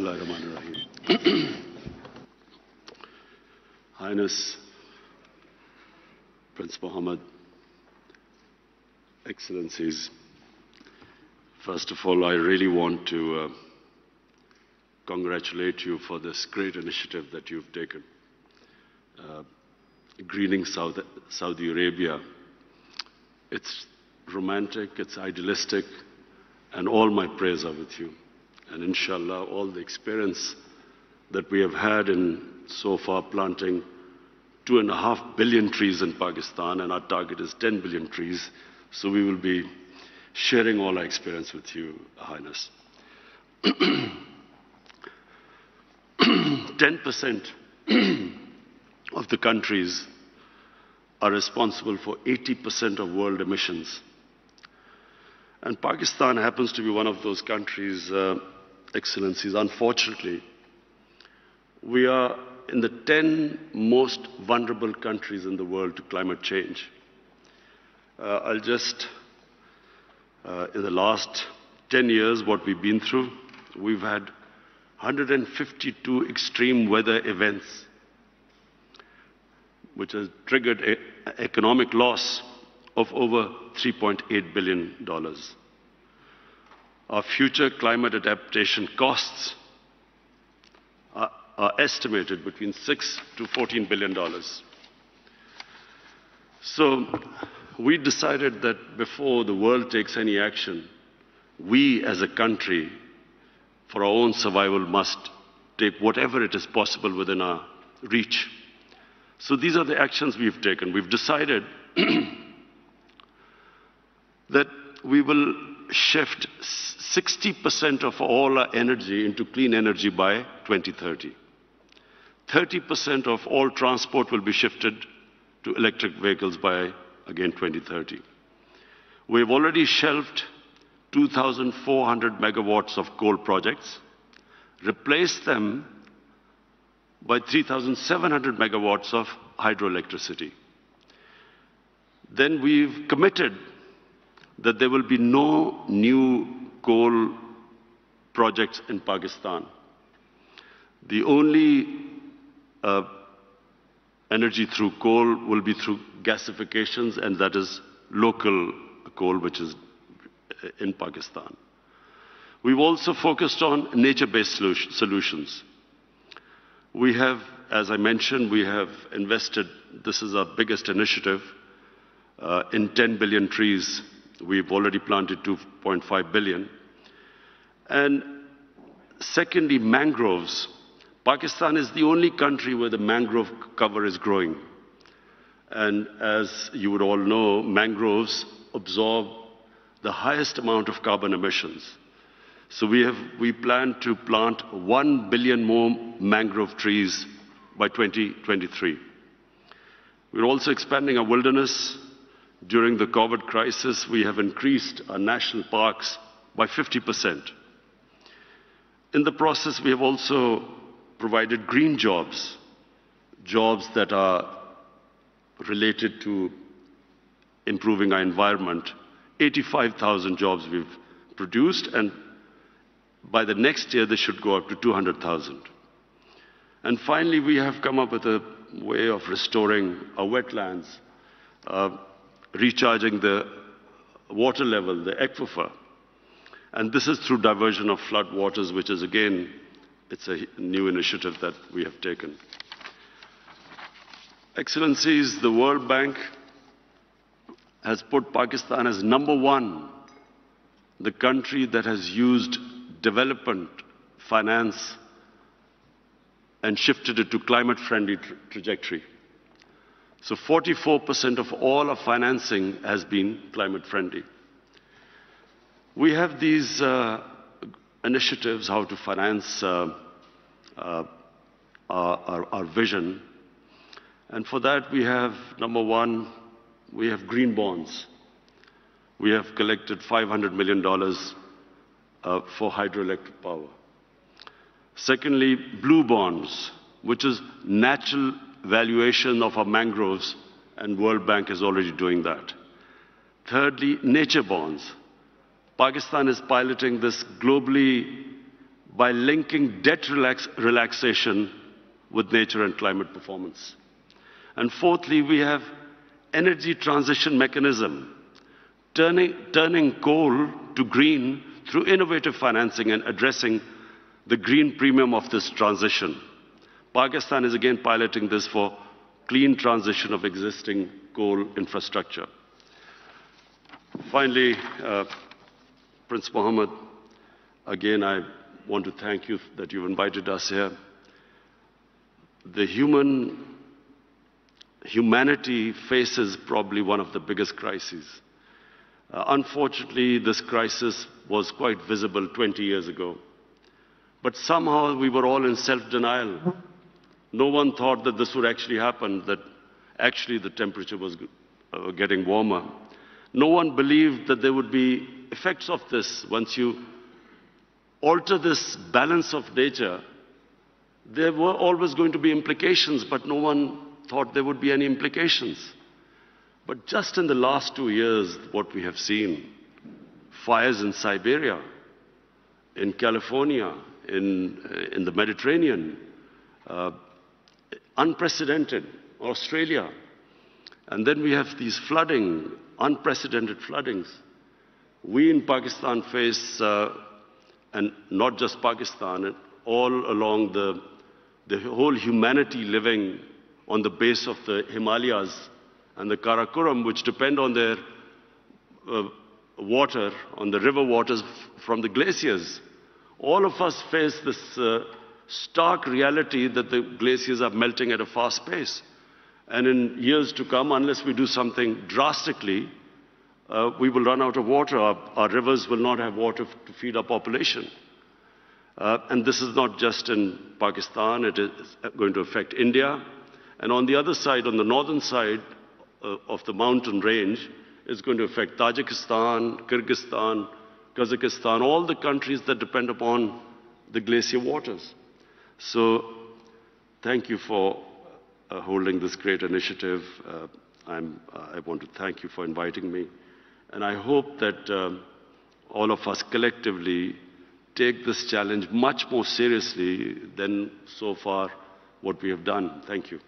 Bismillahirrahmanirrahim. Highness, Prince Mohammed, Excellencies, first of all, I really want to congratulate you for this great initiative that you've taken. Greening Saudi Arabia. It's romantic, it's idealistic, and all my prayers are with you. And inshallah, all the experience that we have had in so far planting 2.5 billion trees in Pakistan, and our target is 10 billion trees, so we will be sharing all our experience with you, Highness. 10% of the countries are responsible for 80% of world emissions. And Pakistan happens to be one of those countries, Excellencies. Unfortunately, we are in the 10 most vulnerable countries in the world to climate change. I'll just, in the last 10 years, what we've been through, we've had 152 extreme weather events, which has triggered economic loss of over $3.8 billion. Our future climate adaptation costs are estimated between $6 to $14 billion. So we decided that before the world takes any action, we as a country, for our own survival, must take whatever it is possible within our reach. So these are the actions we've taken. We've decided that we will shift 60% of all our energy into clean energy by 2030. 30% of all transport will be shifted to electric vehicles by, again, 2030. We've already shelved 2,400 megawatts of coal projects, replaced them by 3,700 megawatts of hydroelectricity. Then we've committed that there will be no new coal projects in Pakistan. The only energy through coal will be through gasifications, and that is local coal, which is in Pakistan. We've also focused on nature-based solutions. We have, as I mentioned, we have invested, this is our biggest initiative, in 10 billion trees. We've already planted 2.5 billion. And secondly, mangroves. Pakistan is the only country where the mangrove cover is growing. And as you would all know, mangroves absorb the highest amount of carbon emissions. So we plan to plant 1 billion more mangrove trees by 2023. We're also expanding our wilderness. During the COVID crisis, we have increased our national parks by 50%. In the process, we have also provided green jobs, jobs that are related to improving our environment. 85,000 jobs we've produced, and by the next year, they should go up to 200,000. And finally, we have come up with a way of restoring our wetlands, recharging the water level, the aquifer. And this is through diversion of flood waters, which is, again, it's a new initiative that we have taken. Excellencies, the World Bank has put Pakistan as #1, the country that has used development finance and shifted it to climate-friendly trajectory. So 44% of all our financing has been climate-friendly. We have these initiatives how to finance our vision. And for that, we have, #1, we have green bonds. We have collected $500 million for hydroelectric power. Secondly, blue bonds, which is natural valuation of our mangroves, and World Bank is already doing that. Thirdly, nature bonds. Pakistan is piloting this globally by linking debt relaxation with nature and climate performance. And fourthly, we have energy transition mechanism, turning coal to green through innovative financing and addressing the green premium of this transition. Pakistan is again piloting this for clean transition of existing coal infrastructure. Finally, Prince Mohammed, again I want to thank you that you've invited us here. The humanity faces probably one of the biggest crises. Unfortunately, this crisis was quite visible 20 years ago. But somehow we were all in self-denial. No one thought that this would actually happen, that actually the temperature was getting warmer. No one believed that there would be effects of this. Once you alter this balance of nature, there were always going to be implications, but no one thought there would be any implications. But just in the last 2 years, what we have seen, fires in Siberia, in California, in the Mediterranean, unprecedented, Australia. And then we have these flooding, unprecedented floodings. We in Pakistan face, and not just Pakistan, all along the whole humanity living on the base of the Himalayas and the Karakoram, which depend on their water, on the river waters from the glaciers. All of us face this stark reality that the glaciers are melting at a fast pace. And in years to come, unless we do something drastically, we will run out of water. Our rivers will not have water to feed our population. And this is not just in Pakistan, it is going to affect India. And on the other side, on the northern side of the mountain range, it's going to affect Tajikistan, Kyrgyzstan, Kazakhstan, all the countries that depend upon the glacier waters. So thank you for holding this great initiative. I want to thank you for inviting me. And I hope that all of us collectively take this challenge much more seriously than so far what we have done. Thank you.